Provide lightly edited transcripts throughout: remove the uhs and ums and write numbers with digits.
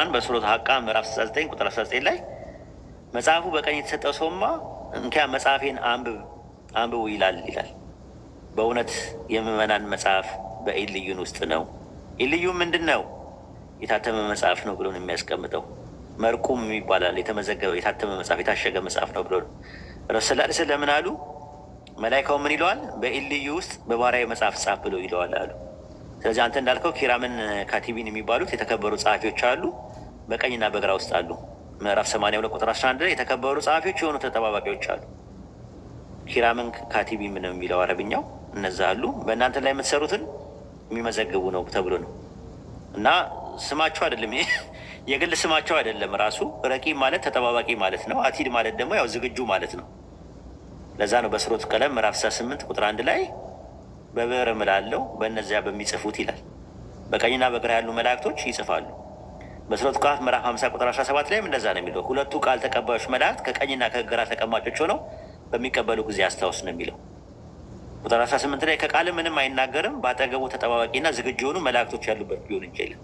በሱረት ሀቃ ምዕራፍ 69 ቁጥር 19 ላይ መጽሐፉ በቀኝ የተሰጠው ሰውማ እንኪያ መጽሐፌን አንብቡ ይላል። በእውነት የምዕመናን መጽሐፍ በኢልዩን ውስጥ ነው። ኢልዩን ምንድን ነው? የታተመ መጽሐፍ ነው ብሎ ነው የሚያስቀምጠው። መርቁም ይባላል። የተመዘገበ የታተመ መጽሐፍ፣ የታሸገ መጽሐፍ ነው ብሎ ነው። ረሱል ለምን አሉ? መላይካው ምን ይለዋል? በኢልዩ ውስጥ በባሪያዊ መጽሐፍ ጻፍ ብሎ ይለዋል አሉ። ስለዚህ አንተ እንዳልከው ኪራምን ካቲቢን የሚባሉት የተከበሩ ጸሐፊዎች አሉ፣ በቀኝና በግራ ውስጥ አሉ። ምዕራፍ 82 ቁጥር 11 ላይ የተከበሩ ጸሐፊዎች የሆኑ ተጠባባቂዎች አሉ። ኪራምን ካቲቢን ነው የሚለው አረብኛው። እነዛ አሉ በእናንተ ላይ የምትሰሩትን የሚመዘግቡ ነው ተብሎ ነው። እና ስማቸው አይደለም የግል ስማቸው አይደለም። ራሱ ረቂብ ማለት ተጠባባቂ ማለት ነው። አቲድ ማለት ደግሞ ያው ዝግጁ ማለት ነው። ለዛ ነው በሱረቱ ቀለም ምዕራፍ 68 ቁጥር 1 ላይ በብዕር እምላለሁ በእነዚያ በሚጽፉት ይላል። በቀኝና በግራ ያሉ መላእክቶች ይጽፋሉ። በሱረቱ ቃፍ ምዕራፍ 50 ቁጥር 17 ላይም እንደዛ ነው የሚለው። ሁለቱ ቃል ተቀባዮች መላእክት ከቀኝና ከግራ ተቀማጮች ሆነው በሚቀበሉ ጊዜ አስታውስ ነው የሚለው። ቁጥር 18 ላይ ከቃል ምንም አይናገርም፣ በአጠገቡ ተጠባባቂና ዝግጁ የሆኑ መላእክቶች ያሉበት ቢሆን እንጂ የለም።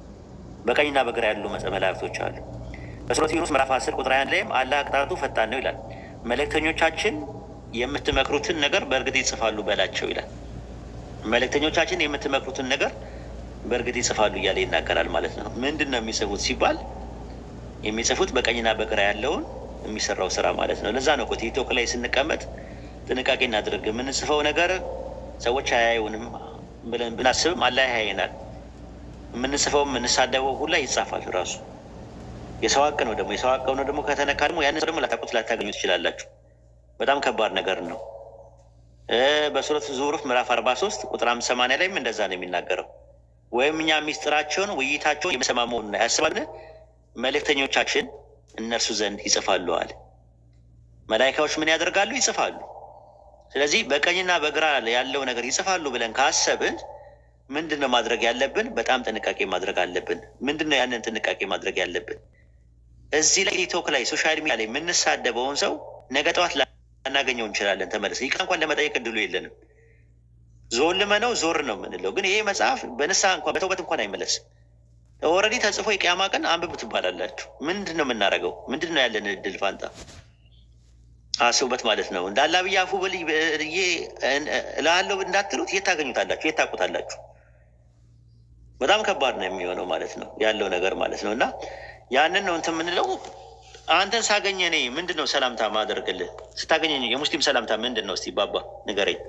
በቀኝና በግራ ያሉ መላእክቶች አሉ። በሱረቱ ዩኑስ ምዕራፍ 10 ቁጥር 1 ላይም አላህ ቅጣቱ ፈጣን ነው ይላል። መልእክተኞቻችን የምትመክሩትን ነገር በእርግጥ ይጽፋሉ በላቸው ይላል። መልእክተኞቻችን የምትመክሩትን ነገር በእርግጥ ይጽፋሉ እያለ ይናገራል ማለት ነው። ምንድን ነው የሚጽፉት ሲባል የሚጽፉት በቀኝና በግራ ያለውን የሚሰራው ስራ ማለት ነው። ለዛ ነው ቲክቶክ ላይ ስንቀመጥ ጥንቃቄ እናድርግ። የምንጽፈው ነገር ሰዎች አያዩንም ብለን ብናስብም አላህ ያየናል። የምንጽፈው የምንሳደበው ሁላ ይጻፋል ራሱ። የሰው ሀቅ ነው ደግሞ የሰው ሀቅ ነው ደግሞ ከተነካ ደግሞ ያን ደግሞ ላታውቁት ላታገኙ ትችላላችሁ። በጣም ከባድ ነገር ነው። በሱረት ዙሩፍ ምዕራፍ 43 ቁጥር 80 ላይም እንደዛ ነው የሚናገረው። ወይም እኛ ሚስጥራቸውን ውይይታቸውን የምንሰማ መሆኑን ያስባልን? መልእክተኞቻችን እነርሱ ዘንድ ይጽፋሉ አለ። መላኢካዎች ምን ያደርጋሉ? ይጽፋሉ። ስለዚህ በቀኝና በግራ ያለው ነገር ይጽፋሉ ብለን ካሰብን ምንድን ነው ማድረግ ያለብን? በጣም ጥንቃቄ ማድረግ አለብን። ምንድን ነው ያንን ጥንቃቄ ማድረግ ያለብን? እዚህ ላይ ቲክቶክ ላይ ሶሻል ሚዲያ ላይ የምንሳደበውን ሰው ነገ ጠዋት ላናገኘው እንችላለን። ተመለስ ይቃ እንኳን ለመጠየቅ እድሉ የለንም። ዞልመነው ዞር ነው የምንለው። ግን ይሄ መጽሐፍ በንስሐ እንኳን በተውበት እንኳን አይመለስም። ኦልሬዲ ተጽፎ የቅያማ ቀን አንብቡ ትባላላችሁ። ምንድን ነው የምናደርገው? ምንድን ነው ያለን እድል ፋንታ? አስቡበት ማለት ነው። እንዳላ ብዬ አፉ በልይ እላለሁ እንዳትሉት የት ታገኙታላችሁ? የት ታውቁታላችሁ? በጣም ከባድ ነው የሚሆነው ማለት ነው ያለው ነገር ማለት ነው። እና ያንን ነው እንትን የምንለው። አንተን ሳገኘ እኔ ምንድን ነው ሰላምታ ማደርግልህ? ስታገኘኝ የሙስሊም ሰላምታ ምንድን ነው? እስቲ ባባ ንገረኝ።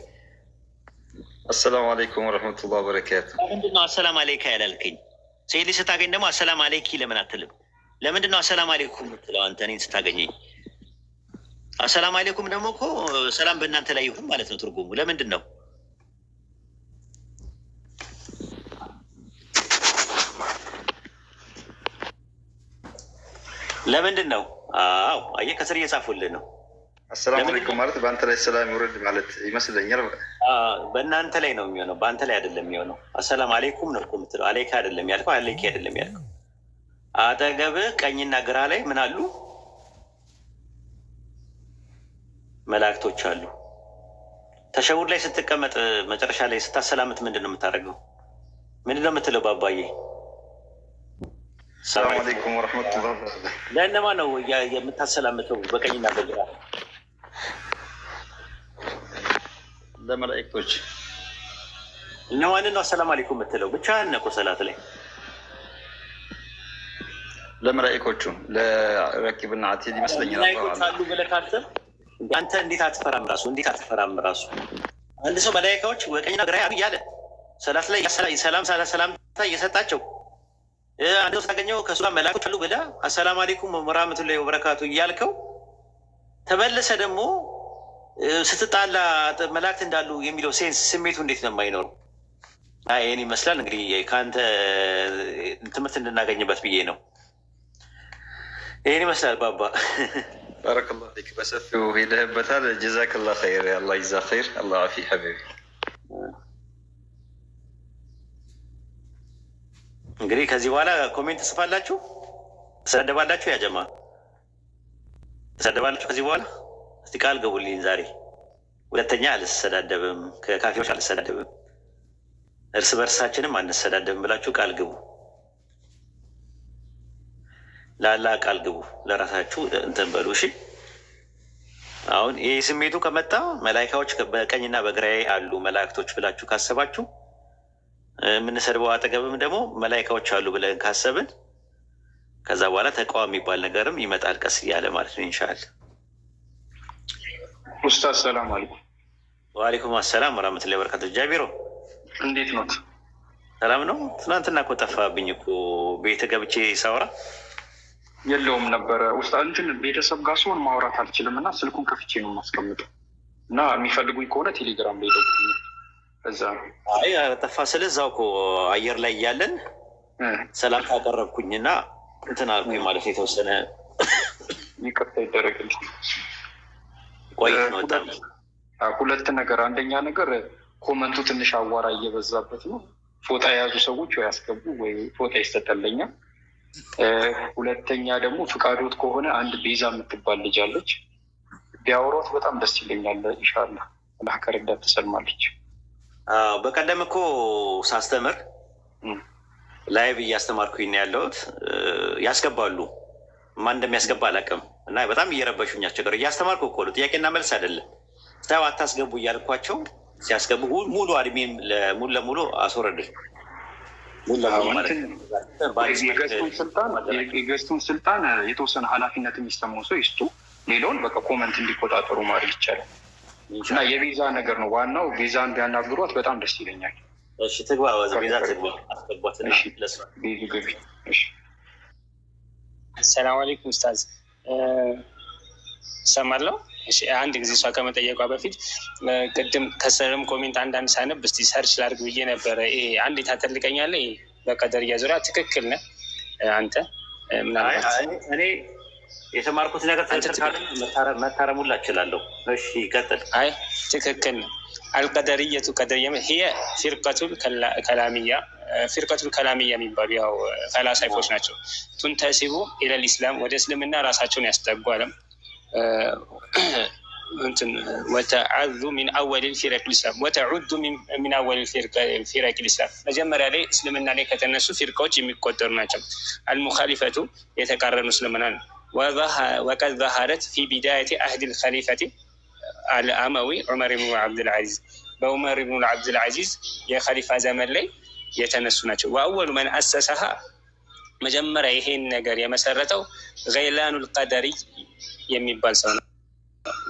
አሰላሙ አለይኩም ወረህመቱላህ በረካቱ። ምንድን ነው አሰላም አለይካ ያላልከኝ? ሴት ልጅ ስታገኝ ደግሞ አሰላም አለይኪ ለምን አትልም? ለምንድን ነው አሰላም አለይኩም የምትለው አንተ እኔን ስታገኘኝ? አሰላም አለይኩም ደግሞ እኮ ሰላም በእናንተ ላይ ይሁን ማለት ነው ትርጉሙ። ለምንድን ነው ለምንድን ነው? አዎ አየህ ከስር እየጻፉልን ነው። አሰላሙ አለይኩም ማለት በአንተ ላይ ሰላም ይውረድ ማለት ይመስለኛል። በእናንተ ላይ ነው የሚሆነው፣ በአንተ ላይ አይደለም የሚሆነው። አሰላም አለይኩም ነው እኮ የምትለው። አለይካ አይደለም ያልከው፣ አለይኪ አይደለም ያልከው። አጠገብህ ቀኝና ግራ ላይ ምን አሉ? መላእክቶች አሉ። ተሸውድ ላይ ስትቀመጥ መጨረሻ ላይ ስታሰላምት ምንድን ነው የምታደርገው? ምንድን ነው የምትለው? ባባዬ ሰላም አለይኩም ወረህመቱላህ። ለእነማ ነው የምታሰላምተው? በቀኝና በግራ ለመላእክቶች። እነማንን ነው አሰላም አለይኩም የምትለው? ብቻህን እኮ ሰላት ላይ ለመላእክቶቹ ለረቂብና አቲድ ይመስለኛል። መላእክቶች አሉ ብለህ ካሰብ አንተ እንዴት አትፈራም? ራሱ እንዴት አትፈራም? ራሱ አንድ ሰው መላኢካዎች በቀኝና ግራ እያለ ሰላት ላይ ሰላምታ እየሰጣቸው አንድ ሰው ስታገኘው ከእሱ ጋር መላእክቶች አሉ ብለህ አሰላም አለይኩም ወራህመቱላሂ ወበረካቱ እያልከው ተመለሰ ደግሞ ስትጣላ መላእክት እንዳሉ የሚለው ሴንስ ስሜቱ እንዴት ነው የማይኖረው? ይህን ይመስላል እንግዲህ ከአንተ ትምህርት እንድናገኝበት ብዬ ነው። ይህን ይመስላል ባባ። ባረከላሁ ፊክ። በሰፊው ሄደህበታል። ጀዛከላህ ኸይር። አላህ ይዛ ኸይር። አላህ አፊ ሐቢቢ። እንግዲህ ከዚህ በኋላ ኮሜንት ትጽፋላችሁ፣ ትሰደባላችሁ። ያጀማ ትሰደባላችሁ ከዚህ በኋላ። እስቲ ቃል ገቡልኝ ዛሬ ሁለተኛ አልሰዳደብም፣ ከካፊሮች አልሰዳደብም፣ እርስ በርሳችንም አንሰዳደብም ብላችሁ ቃል ግቡ። ለአላህ ቃል ግቡ፣ ለራሳችሁ እንትን በሉ። እሺ አሁን ይህ ስሜቱ ከመጣ መላይካዎች በቀኝና በግራዬ አሉ መላእክቶች ብላችሁ ካሰባችሁ የምንሰድበው አጠገብም ደግሞ መላይካዎች አሉ ብለን ካሰብን ከዛ በኋላ ተቃዋሚ የሚባል ነገርም ይመጣል ቀስ እያለ ማለት ነው። ኢንሻአላህ። ኡስታዝ ሰላም አለይኩም። ወአለይኩም አሰላም ወራህመቱላሂ ወበረካቱ። ጃቢሮ እንዴት ኖት? ሰላም ነው። ትናንትና እኮ ጠፋብኝ እኮ ቤት ገብቼ ሳወራ የለውም ነበረ ኡስታዝ። እንትን ቤተሰብ ጋር ሲሆን ማውራት አልችልም እና ስልኩን ከፍቼ ነው የማስቀምጠው እና የሚፈልጉኝ ከሆነ ቴሌግራም ላይ ደውሉልኝ። እዛ አይ ጠፋ ስለ እዛው እኮ አየር ላይ እያለን ሰላም ካቀረብኩኝና እንትን አልኩኝ ማለት የተወሰነ ይቅርታ ይደረግልኝ። ቆይ ነው ሁለት ነገር። አንደኛ ነገር ኮመንቱ ትንሽ አዋራ እየበዛበት ነው። ፎጣ የያዙ ሰዎች ወይ ያስገቡ ወይ ፎጣ ይሰጠለኛል። ሁለተኛ ደግሞ ፍቃዶት ከሆነ አንድ ቤዛ የምትባል ልጅ አለች፣ ቢያወሯት በጣም ደስ ይለኛል። ኢንሻላህ አላህ ከረዳት ትሰልማለች። በቀደም እኮ ሳስተምር ላይቭ እያስተማርኩኝ ነው ያለሁት። ያስገባሉ፣ ማን እንደሚያስገባ አላውቅም። እና በጣም እየረበሹኝ አስቸገሩ። እያስተማርኩ እኮ ነው፣ ጥያቄና መልስ አይደለም። ሰው አታስገቡ እያልኳቸው ሲያስገቡ ሙሉ አድሜም ሙሉ ለሙሉ አስወረድን። የገስቱን ስልጣን የተወሰነ ኃላፊነት የሚሰማው ሰው ይስጡ፣ ሌላውን በቃ ኮመንት እንዲቆጣጠሩ ማድረግ ይቻላል። እና የቤዛ ነገር ነው ዋናው። ቤዛን ቢያናግሯት በጣም ደስ ይለኛል። እሺ ትግባ፣ ቤዛ ትግባ፣ አስገቧት። ቤዛ ገቢ። ሰላም አለይኩም ኡስታዝ፣ እሰማለሁ። እሺ አንድ ጊዜ እሷ ከመጠየቋ በፊት ቅድም ከስርም ኮሜንት አንዳንድ ሳነብ እስኪ ሰርች ላድርግ ብዬ ነበረ። ይሄ አንድ ታተልቀኛለህ። ይሄ በቀደርያ ዙሪያ ትክክል ነህ አንተ? ምናልባት እኔ የተማርኩት ነገር መታረሙላ እችላለሁ። እሺ ይቀጥል። አይ ትክክል ነው። አልቀደርየቱ ቀደርያ ሂየ ፊርቀቱል ከላሚያ ፊርቀቱል ከላሚያ የሚባሉ ያው ፈላሳይፎች ናቸው። ቱንተሲቡ ኢለል ኢስላም ወደ እስልምና ራሳቸውን ያስጠጉ አለም ወተዓዙ ሚን አወል ፊረቅ ልእስላም ወተዑዱ ሚን አወል ፊረቅ ልእስላም መጀመሪያ ላይ እስልምና ላይ ከተነሱ ፊርቃዎች የሚቆጠሩ ናቸው። አልሙኻሊፈቱ የተቃረኑ እስልምና ነው። ወቀድ ظهرت في بداية عهد الخليفة الأموي ዑመር ብኑ ዓብድልዓዚዝ በዑመር ብኑ ዓብድልዓዚዝ የኸሊፋ ዘመን ላይ የተነሱ ናቸው። ወአወሉ መን አሰሰሃ መጀመሪያ ይሄን ነገር የመሰረተው ገይላኑል ቀደሪ የሚባል ሰው ነው።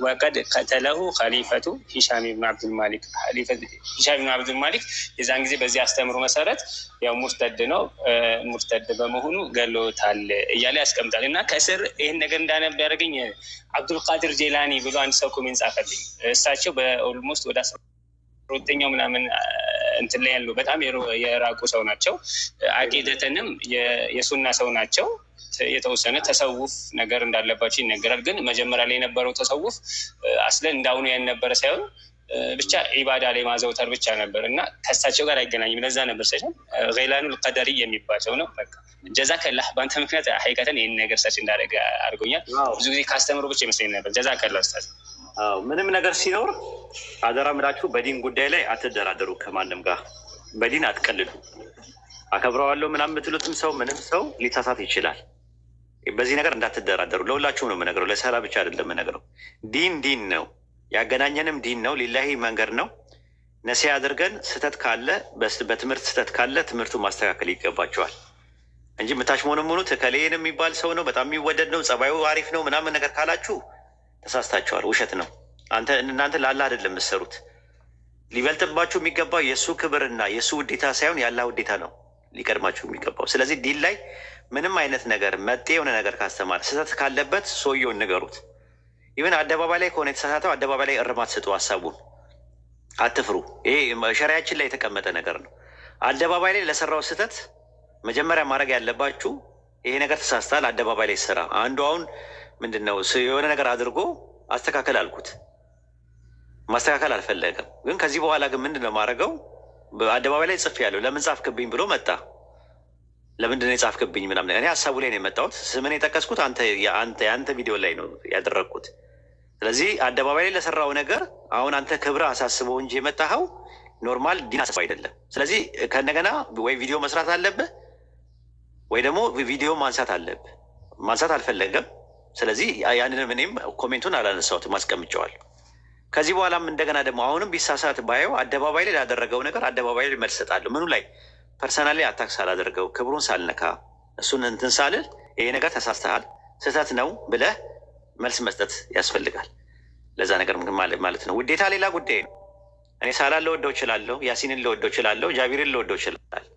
ወቀድ ከተለሁ ኸሊፈቱ ሂሻም ብኑ ዓብድልማሊክ ሂሻም ብኑ ዓብድልማሊክ የዛን ጊዜ በዚህ አስተምሮ መሰረት ያው ሙርተድ ነው፣ ሙርተድ በመሆኑ ገሎታል እያለ ያስቀምጣል። እና ከስር ይህን ነገር እንዳነብ ያደርገኝ አብዱልቃድር ጄላኒ ብሎ አንድ ሰው ኮሜንት ጻፈልኝ። እሳቸው በኦልሞስት ወደ 12ኛው ምናምን እንትን ላይ ያሉ በጣም የራቁ ሰው ናቸው። አቂደተንም የሱና ሰው ናቸው። የተወሰነ ተሰውፍ ነገር እንዳለባቸው ይነገራል። ግን መጀመሪያ ላይ የነበረው ተሰውፍ አስለን እንዳሁኑ ያልነበረ ሳይሆን ብቻ ኢባዳ ላይ ማዘውተር ብቻ ነበር እና ከእሳቸው ጋር አይገናኝም። ለዛ ነበር ሰው ገይላኑል ቀደሪ የሚባል ሰው ነው። በቃ ጀዛከላህ። በአንተ ምክንያት ሀቂቀተን ይህን ነገር ሰች እንዳደረገ አድርጎኛል። ብዙ ጊዜ ካስተምሮ ብቻ ይመስለኝ ነበር። ጀዛከላህ ኡስታዝ። ምንም ነገር ሲኖር አደራ ምላችሁ በዲን ጉዳይ ላይ አትደራደሩ። ከማንም ጋር በዲን አትቀልዱ። አከብረዋለሁ ምናምን የምትሉትም ሰው ምንም ሰው ሊሳሳት ይችላል። በዚህ ነገር እንዳትደራደሩ። ለሁላችሁም ነው የምነግረው፣ ለሰላ ብቻ አይደለም የምነግረው። ዲን ነው ያገናኘንም ዲን ነው። ሊላሂ መንገድ ነው። ነሲያ አድርገን ስህተት ካለ በትምህርት ስህተት ካለ ትምህርቱ ማስተካከል ይገባቸዋል እንጂ የምታሽሞነሙኑት ከሌን የሚባል ሰው ነው በጣም የሚወደድ ነው ጸባዩ አሪፍ ነው ምናምን ነገር ካላችሁ ተሳስታችኋል። ውሸት ነው። እናንተ ለአላህ አይደለም የምትሰሩት። ሊበልጥባችሁ የሚገባው የእሱ ክብርና የእሱ ውዴታ ሳይሆን የአላህ ውዴታ ነው ሊቀድማችሁ የሚገባው። ስለዚህ ዲን ላይ ምንም አይነት ነገር መጤ የሆነ ነገር ካስተማር ስህተት ካለበት ሰውየውን ንገሩት። ይህን አደባባይ ላይ ከሆነ የተሳሳተው አደባባይ ላይ እርማት ስጡ። ሀሳቡን አትፍሩ። ይሄ ሸሪያችን ላይ የተቀመጠ ነገር ነው። አደባባይ ላይ ለሰራው ስህተት መጀመሪያ ማድረግ ያለባችሁ ይሄ ነገር ተሳስታል፣ አደባባይ ላይ ስራ። አንዱ አሁን ምንድን ነው የሆነ ነገር አድርጎ አስተካከል አልኩት፣ ማስተካከል አልፈለገም። ግን ከዚህ በኋላ ግን ምንድን ነው ማድረገው? አደባባይ ላይ ጽፍ ያለው ለምን ጻፍክብኝ ብሎ መጣ። ለምንድን ነው የጻፍክብኝ ምናምን? እኔ ሀሳቡ ላይ ነው የመጣሁት። ስምን የጠቀስኩት የአንተ ቪዲዮ ላይ ነው ያደረግኩት። ስለዚህ አደባባይ ላይ ለሰራው ነገር አሁን አንተ ክብር አሳስበው እንጂ የመጣኸው ኖርማል ዲን አስበው አይደለም። ስለዚህ ከእንደገና ወይ ቪዲዮ መስራት አለብህ ወይ ደግሞ ቪዲዮ ማንሳት አለብህ። ማንሳት አልፈለገም። ስለዚህ ያንንም እኔም ኮሜንቱን አላነሳሁትም አስቀምጨዋለሁ። ከዚህ በኋላም እንደገና ደግሞ አሁንም ቢሳሳት ባየው አደባባይ ላይ ላደረገው ነገር አደባባይ ላይ መልስ እሰጣለሁ። ምኑ ላይ ፐርሰናሊ አታክ ሳላደርገው ክብሩን ሳልነካ እሱን እንትን ሳልል ይሄ ነገር ተሳስተሃል፣ ስህተት ነው ብለህ መልስ መስጠት ያስፈልጋል። ለዛ ነገር ማለት ነው። ውዴታ ሌላ ጉዳይ ነው። እኔ ሳላን ልወደው እችላለሁ፣ ያሲንን ልወደው እችላለሁ፣ ጃቢርን ልወደው እችላለሁ።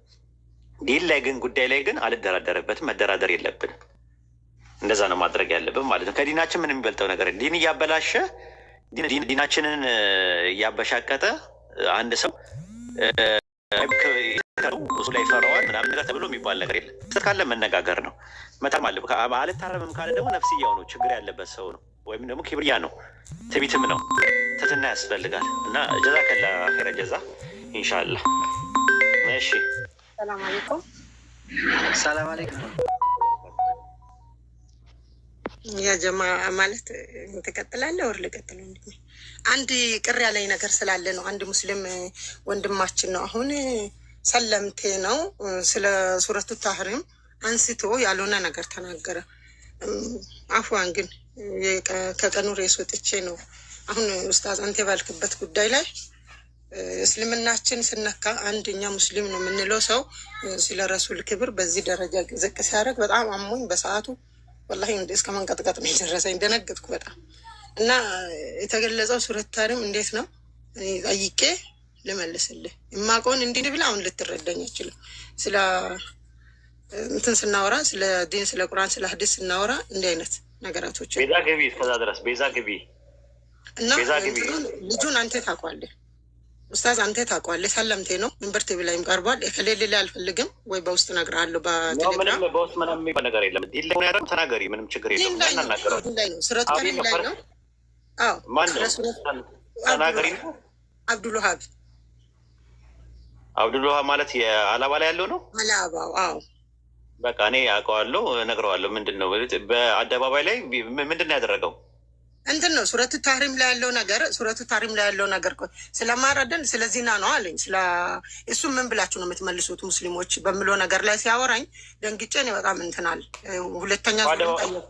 ዲን ላይ ግን ጉዳይ ላይ ግን አልደራደርበትም። መደራደር የለብንም። እንደዛ ነው ማድረግ ያለብን ማለት ነው። ከዲናችን ምን የሚበልጠው ነገር ዲን እያበላሸ ዲናችንን እያበሻቀጠ አንድ ሰው እሱ ላይ ይፈራዋል ምናምን ነገር ተብሎ የሚባል ነገር የለም። ስህተት ካለ መነጋገር ነው። መታረም አለ። አልታረምም ካለ ደግሞ ነፍስያው ነው፣ ችግር ያለበት ሰው ነው፣ ወይም ደግሞ ክብርያ ነው፣ ትቢትም ነው። ትትና ያስፈልጋል። እና ጀዛ ከላ ኸይረ ጀዛ ኢንሻላህ። እሺ ሰላም አለይኩም። ሰላም አለይኩም። ያ ጀማ ማለት ትቀጥላለህ ወር ልቀጥል? አንድ ቅር ያለኝ ነገር ስላለ ነው። አንድ ሙስሊም ወንድማችን ነው አሁን ሰለምቴ ነው ስለ ሱረቱ ታህሪም አንስቶ ያልሆነ ነገር ተናገረ። አፍዋን ግን ከቀኑ ሬስ ወጥቼ ነው አሁን ኡስታዝ አንተ ባልክበት ጉዳይ ላይ እስልምናችን ስነካ አንደኛ ሙስሊም ነው የምንለው ሰው ስለ ረሱል ክብር በዚህ ደረጃ ዝቅ ሲያደርግ በጣም አሞኝ በሰዓቱ ወላሂ እስከ መንቀጥቀጥ ነው የደረሰኝ። ደነገጥኩ በጣም እና የተገለጸው ሱረት ታህሪም እንዴት ነው ጠይቄ ልመልስልህ የማውቀውን እንዲህ ብላ አሁን ልትረዳኝ አይችልም። ስለ እንትን ስናወራ ስለ ዲን ስለ ቁርአን ስለ ሐዲስ ስናወራ እንዲህ አይነት ነገራቶች ቤዛ ግቢ እስከዛ ድረስ ቤዛ ግቢ እና ልጁን አንተ ታውቀዋለህ ኡስታዝ አንተ ታውቀዋለህ። ሰለምቴ ነው መንበር ቲቪ ላይም ቀርቧል። ከሌለ አልፈልግም ወይ በውስጥ እነግርሃለሁ በቴሌግራም በውስጥ ምንም የሚባል ነገር የለም። ዲን ላይ ያለው ተናገሪ፣ ምንም ችግር የለም። ሱረት ታህሪም ላይ ነው። አዎ ማን ተናገሪ? አብዱልዋሃብ አብዱልዋሃብ ማለት የአላባ ላይ ያለው ነው። አላባው አዎ በቃ እኔ አውቀዋለሁ፣ እነግረዋለሁ። ምንድን ነው በአደባባይ ላይ ምንድን ነው ያደረገው? እንትን ነው ሱረቱ ታህሪም ላይ ያለው ነገር። ሱረቱ ታህሪም ላይ ያለው ነገር ስለማረደን ስለ ዚና ነው አለኝ። እሱ ምን ብላችሁ ነው የምትመልሱት ሙስሊሞች በምለው ነገር ላይ ሲያወራኝ ደንግጬ እኔ በጣም እንትናል። ሁለተኛ ጠየቁ።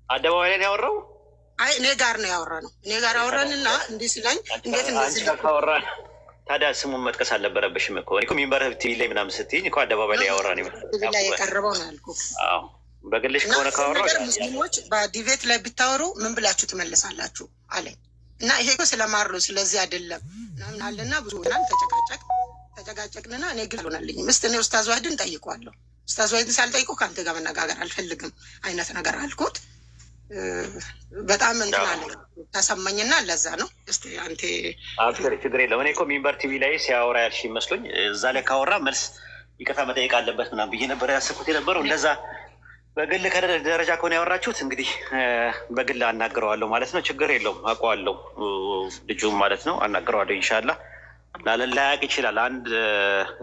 አደባባይ ላይ ያወራው አይ እኔ ጋር ነው ያወራ ነው። እኔ ጋር አወራን እና እንዲህ ሲለኝ እንዴት እንደዚህ ካወራ ታዲያ ስሙን መጥቀስ አልነበረብሽም እኮ። እኔ እኮ ሚንበር ቲቪ ላይ ምናምን ስትይኝ እኮ አደባባይ ላይ ያወራ ነው ላይ የቀረበው ነው ያልኩህ። አዎ በግልሽ ከሆነ ካወራው ሙስሊሞች በዲቤት ላይ ብታወሩ ምን ብላችሁ ትመልሳላችሁ አለኝ እና ይሄ እኮ ስለማር ነው ስለዚህ አይደለም ምናምን አለና ብዙ ናን ተጨቃጨቅንና እኔ ግን አልሆነልኝም። እስኪ እኔ ኡስታዝ ዋሂድን ጠይቀዋለሁ። ኡስታዝ ዋሂድን ሳልጠይቀው ከአንተ ጋር መነጋገር አልፈልግም አይነት ነገር አልኩት። በጣም እንትን አለ ተሰማኝና ለዛ ነው። እስኪ አንተ አብሽር ችግር የለም። እኔ እኮ ሚንበር ቲቪ ላይ ሲያወራ ያልሽ ይመስሎኝ እዛ ላይ ካወራ መልስ ይቅርታ መጠየቅ አለበት ምናምን ብዬ ነበር ያስኩት የነበረው። እንደዛ በግል ከደረጃ ከሆነ ያወራችሁት እንግዲህ በግል አናግረዋለሁ ማለት ነው። ችግር የለውም። አውቀዋለሁ ልጁም ማለት ነው። አናግረዋለሁ ኢንሻላህ። ላያቅ ይችላል። አንድ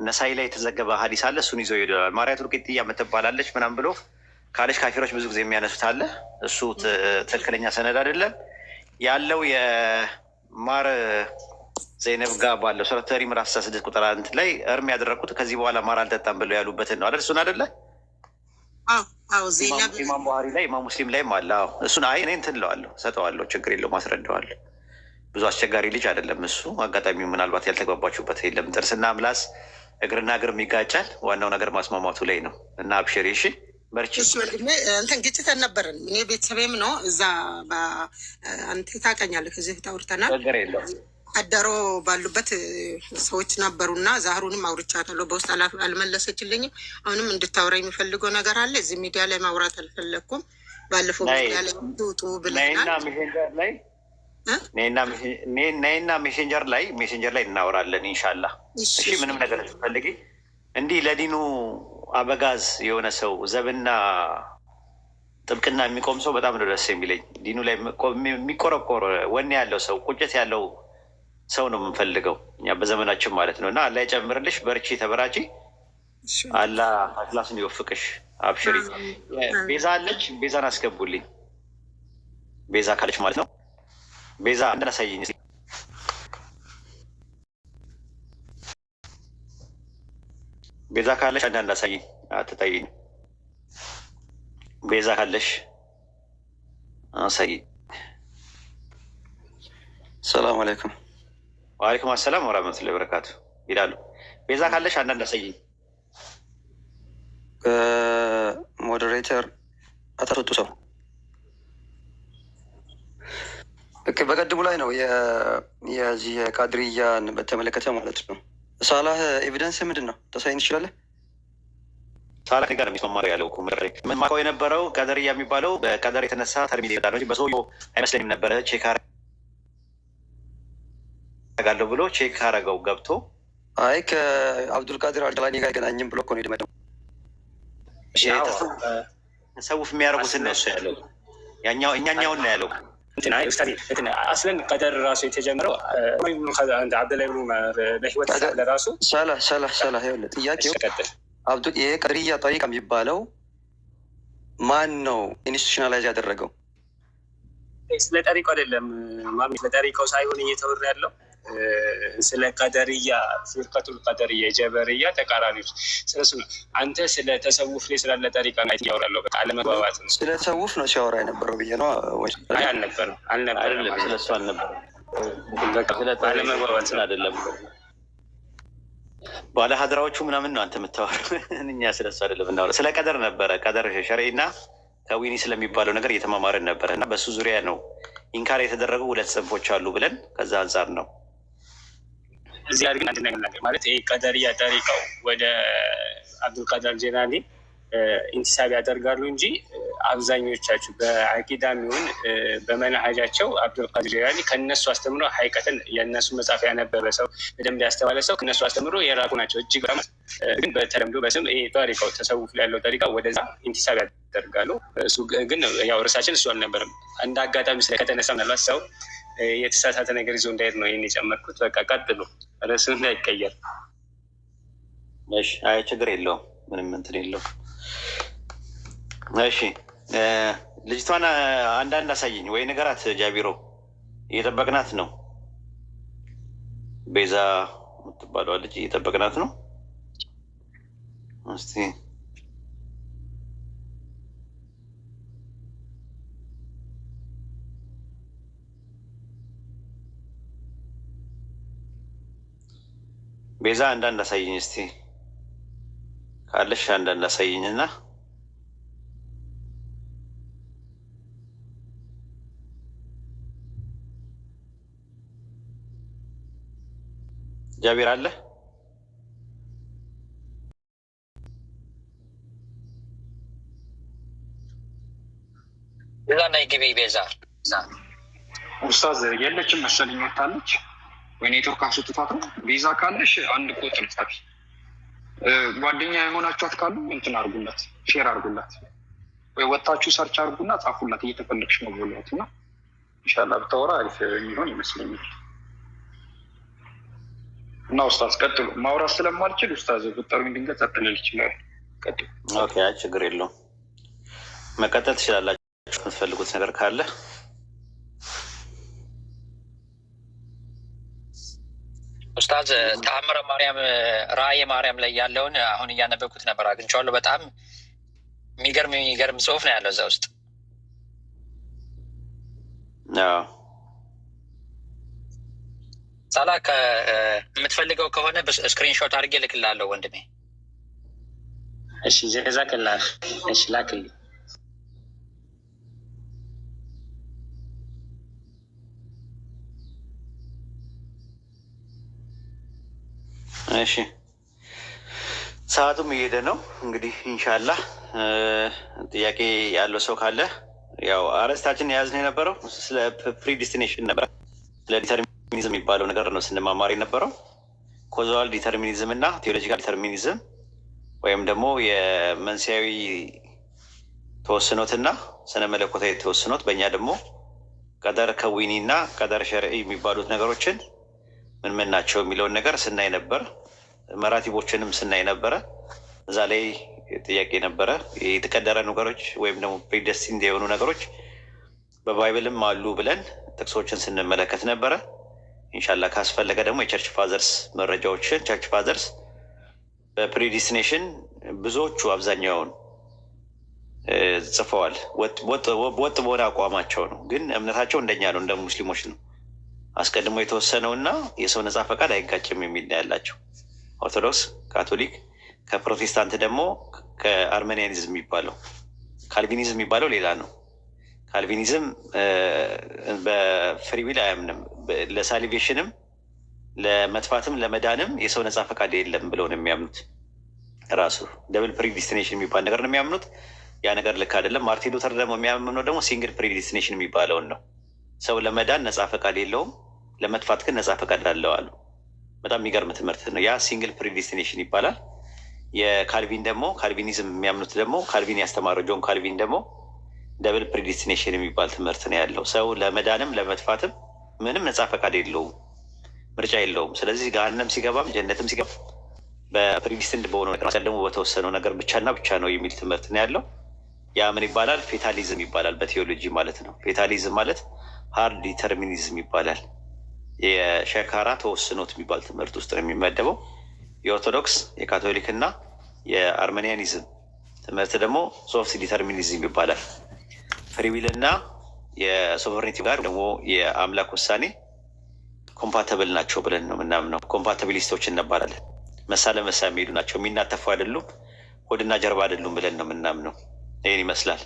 ነሳይ ላይ የተዘገበ ሀዲስ አለ። እሱን ይዞ ይሄዳል። ማርያቱ ቂጥያ የምትባላለች ምናምን ብሎ ካለች ካፊሮች ብዙ ጊዜ የሚያነሱት አለ። እሱ ትክክለኛ ሰነድ አይደለም ያለው። የማር ዘይነብ ጋር ባለው ሱረት ታህሪም ምዕራፍ 16 ቁጥር 1 ላይ እርም ያደረግኩት ከዚህ በኋላ ማር አልጠጣም ብለው ያሉበትን ነው አይደል? እሱን አይደለ? ኢማም ቡሃሪ ላይ ኢማም ሙስሊም ላይም አለ። እሱን አይ እኔ እንትን እለዋለሁ፣ ሰጠዋለሁ፣ ችግር የለውም፣ አስረዳዋለሁ። ብዙ አስቸጋሪ ልጅ አይደለም እሱ። አጋጣሚው ምናልባት ያልተግባባችሁበት የለም። ጥርስና ምላስ እግርና እግርም ይጋጫል። ዋናው ነገር ማስማማቱ ላይ ነው። እና አብሽሪ እሺ፣ በርቺ። እንትን ግጭት አልነበረንም። እኔ ቤተሰቤም ነው እዛ አንተ ታውቀኛለህ፣ ከዚህ ፊት አውርተናል። ችግር የለውም። አዳሮ ባሉበት ሰዎች ነበሩና ዛህሩንም አውርቻታለሁ። በውስጥ አልመለሰችልኝም። አሁንም እንድታወራ የሚፈልገው ነገር አለ። እዚህ ሚዲያ ላይ ማውራት አልፈለግኩም። ባለፈው ሚዲያ ላይ ውጡ ብለናል። ነይና ሜሴንጀር ላይ እናወራለን ኢንሻላህ። እሺ ምንም ነገር ፈልጊ። እንዲህ ለዲኑ አበጋዝ የሆነ ሰው ዘብና ጥብቅና የሚቆም ሰው በጣም ነው ደስ የሚለኝ። ዲኑ ላይ የሚቆረቆር ወኔ ያለው ሰው፣ ቁጭት ያለው ሰው ነው የምንፈልገው እኛ በዘመናችን ማለት ነው። እና አላህ ይጨምርልሽ፣ በርቺ፣ ተበራቺ። አላህ አክላሱን ይወፍቅሽ። አብሽሪ። ቤዛ አለች፣ ቤዛን አስገቡልኝ። ቤዛ ካለች ማለት ነው። ቤዛ አንድ አሳይኝ። ቤዛ ካለች አንዳንድ አሳይኝ። አትታይኝ። ቤዛ ካለሽ አሳይ። ሰላም አለይኩም። ወአለይኩም አሰላም ወራህመቱላሂ ወበረካቱ ይላሉ። ቤዛ ካለሽ አንዳንድ አሳይኝ። ሞዴሬተር አታስወጡ ሰው በቀድሙ ላይ ነው የዚህ የቃድርያን በተመለከተ ማለት ነው። ሳላህ ኤቪደንስ ምንድን ነው ታሳይን ትችላለህ? ሳላህ ጋር የሚስማማው ያለው ምን ማውቀው የነበረው ቀደርያ የሚባለው በቀደር የተነሳ ተርሚኔ ይወጣ ነው እንጂ በሰውየው አይመስለኝም ነበረ። ቼክ አደርጋለሁ ብሎ ቼክ አደረገው ገብቶ አይ ከአብዱልቃድር አልጀላኒ ጋር አይገናኝም ብሎ እኮ ነው የደመደመው። ተሰውፍ የሚያደርጉትን ነው እሱ ያለው። እኛኛውን ነው ያለው። አስለን ቀደር ራሱ የተጀመረው አብደላይ ብኑ በህይወት ለራሱ ሰላህ ይኸውልህ ጥያቄው ይሄ ቀድርያ ጠሪቃ የሚባለው ማን ነው ኢንስቲቱሽናላይዝ ያደረገው? ስለ ጠሪቃው አይደለም ማሚ፣ ስለ ጠሪቃው ሳይሆን እየተወራ ያለው ስለ ቀደርያ ፊርቀቱል ቀደርያ ጀበርያ ተቃራኒዎች ስለሱ ነው። አንተ ስለ ተሰውፍ ላይ ስላለ ጠሪቃ ነው ያወራለው። በቃ አለመግባባት ነው። ስለ ተሰውፍ ነው ሲያወራ የነበረው ብዬ ነው ወይ? አልነበረም ስለሱ አልነበረም። አለመግባባት አይደለም። ባለ ሀድራዎቹ ምናምን ነው አንተ የምታወራው። እኛ ስለሱ አይደለም እናወራ። ስለ ቀደር ነበረ። ቀደር ሸርዒ እና ከዊኒ ስለሚባለው ነገር እየተማማርን ነበረ እና በሱ ዙሪያ ነው ኢንካር የተደረጉ ሁለት ጽንፎች አሉ ብለን ከዛ አንጻር ነው። እዚህ ግን አንድ ነገር ማለት ይሄ ቀደርያ ጠሪቃው ወደ አብዱልቃድር ጀላኒ ኢንቲሳብ ያደርጋሉ እንጂ አብዛኞቻችሁ በአቂዳም ይሁን በመናሀጃቸው አብዱልቃድር ጀላኒ ከነሱ አስተምሮ ሀይቀትን የእነሱ መጽሐፍ ያነበበ ሰው በደንብ ያስተዋለ ሰው ከነሱ አስተምሮ የራቁ ናቸው እጅግ በጣም። ግን በተለምዶ በስም ይሄ ጠሪቃው ተሰውፍ ላይ ያለው ጠሪቃ ወደዛ ኢንቲሳብ ያደርጋሉ። እሱ ግን ያው እርሳችን እሱ አልነበረም። እንደ አጋጣሚ ስለከተነሳ ምናልባት ሰው የተሳሳተ ነገር ይዞ እንዳሄድ ነው ይህን የጨመርኩት። በቃ ቀጥሉ፣ ርዕሱ እንዳይቀየር። እሺ፣ አይ ችግር የለውም፣ ምንም እንትን የለውም። እሺ፣ ልጅቷን አንዳንድ አሳየኝ ወይ ንገራት። ጃቢሮ እየጠበቅናት ነው። ቤዛ የምትባለዋ ልጅ እየጠበቅናት ነው። እስቲ ቤዛ አንዳንድ አሳይኝ እስቲ ካለሽ አንዳንድ አሳይኝ እና ጃቢር አለ። ቤዛ ናይ ግቢ ቤዛ ኡስታዝ የለችም መሰለኝ ወታለች ወይ ኔትወርክ አስወጥቷት ነው። ቤዛ ካለሽ አንድ ቁጥር ጻፊ። ጓደኛ የሆናችኋት ካሉ እንትን አድርጉላት፣ ሼር አድርጉላት፣ ወይ ወጣችሁ ሰርች አድርጉና ጻፉላት። እየተፈለግሽ ነው ብሏት እና ኢንሻአላህ ብታወራ አሪፍ የሚሆን ይመስለኛል። እና ኡስታዝ ቀጥሉ። ማውራት ስለማልችል ኡስታዝ ቁጥሩን ድንገት ጸጥልል ይችላል። ቀጥሉ። ኦኬ፣ ችግር የለውም። መቀጠል ትችላላችሁ የምትፈልጉት ነገር ካለ። ኡስታዝ ተአምረ ማርያም ራእየ ማርያም ላይ ያለውን አሁን እያነበብኩት ነበር፣ አግኝቼዋለሁ። በጣም የሚገርም ጽሁፍ ነው ያለው እዛ ውስጥ። ሳላ የምትፈልገው ከሆነ ስክሪንሾት አድርጌ ልክልሃለሁ ወንድሜ። እሺ፣ ጀዛከላህ። እሺ፣ ላክልኝ። እሺ፣ ሰዓቱም እየሄደ ነው እንግዲህ ኢንሻላህ ጥያቄ ያለው ሰው ካለ ያው አርዕስታችን የያዝነው የነበረው ስለ ፕሪዲስቲኔሽን ነበር። ስለ ዲተርሚኒዝም የሚባለው ነገር ነው ስንማማር የነበረው። ኮዛል ዲተርሚኒዝም እና ቴዎሎጂካል ዲተርሚኒዝም ወይም ደግሞ የመንስኤያዊ ተወስኖትና ስነ መለኮታዊ ተወስኖት፣ በእኛ ደግሞ ቀደር ከዊኒ እና ቀደር ሸርዒ የሚባሉት ነገሮችን ምን ምን ናቸው የሚለውን ነገር ስናይ ነበር። መራቲቦችንም ስናይ ነበረ። እዛ ላይ ጥያቄ ነበረ። የተቀደረ ነገሮች ወይም ደግሞ ፕሪደስቲንድ የሆኑ ነገሮች በባይብልም አሉ ብለን ጥቅሶችን ስንመለከት ነበረ። ኢንሻላህ ካስፈለገ ደግሞ የቸርች ፋዘርስ መረጃዎችን ቸርች ፋዘርስ በፕሪዲስቲኔሽን ብዙዎቹ አብዛኛውን ጽፈዋል። ወጥ በሆነ አቋማቸው ነው፣ ግን እምነታቸው እንደኛ ነው፣ እንደ ሙስሊሞች ነው። አስቀድሞ የተወሰነው እና የሰው ነጻ ፈቃድ አይጋጭም የሚል ነው ያላቸው። ኦርቶዶክስ፣ ካቶሊክ፣ ከፕሮቴስታንት ደግሞ ከአርሜኒያኒዝም የሚባለው ካልቪኒዝም የሚባለው ሌላ ነው። ካልቪኒዝም በፍሪዊል አያምንም። ለሳሊቬሽንም ለመጥፋትም ለመዳንም የሰው ነጻ ፈቃድ የለም ብለው ነው የሚያምኑት። ራሱ ደብል ፕሪዲስቲኔሽን የሚባል ነገር ነው የሚያምኑት። ያ ነገር ልክ አይደለም። ማርቲን ሉተር ደግሞ የሚያምነው ደግሞ ሲንግል ፕሪዲስቲኔሽን የሚባለውን ነው። ሰው ለመዳን ነጻ ፈቃድ የለውም፣ ለመጥፋት ግን ነጻ ፈቃድ አለው አሉ። በጣም የሚገርም ትምህርት ነው። ያ ሲንግል ፕሪዲስቲኔሽን ይባላል። የካልቪን ደግሞ ካልቪኒዝም የሚያምኑት ደግሞ ካልቪን ያስተማረው ጆን ካልቪን ደግሞ ደብል ፕሪዲስቲኔሽን የሚባል ትምህርት ነው ያለው። ሰው ለመዳንም ለመጥፋትም ምንም ነጻ ፈቃድ የለውም፣ ምርጫ የለውም። ስለዚህ ገሃነም ሲገባም ጀነትም ሲገባ በፕሪዲስቲንድ በሆነው ነገር ደግሞ በተወሰነው ነገር ብቻና ብቻ ነው የሚል ትምህርት ነው ያለው። ያ ምን ይባላል? ፌታሊዝም ይባላል በቴዎሎጂ ማለት ነው። ፌታሊዝም ማለት ሃርድ ዲተርሚኒዝም ይባላል። የሸካራ ተወስኖት የሚባል ትምህርት ውስጥ ነው የሚመደበው። የኦርቶዶክስ የካቶሊክ እና የአርሜኒያኒዝም ትምህርት ደግሞ ሶፍት ዲተርሚኒዝም ይባላል። ፍሪዊል እና የሶቨሬኒቲ ጋር ደግሞ የአምላክ ውሳኔ ኮምፓተብል ናቸው ብለን ነው ምናምነው። ኮምፓታቢሊስቶች እንባላለን። መሳ ለመሳ የሚሄዱ ናቸው፣ የሚናተፉ አይደሉም፣ ሆድና ጀርባ አይደሉም ብለን ነው ምናምነው። ይህን ይመስላል።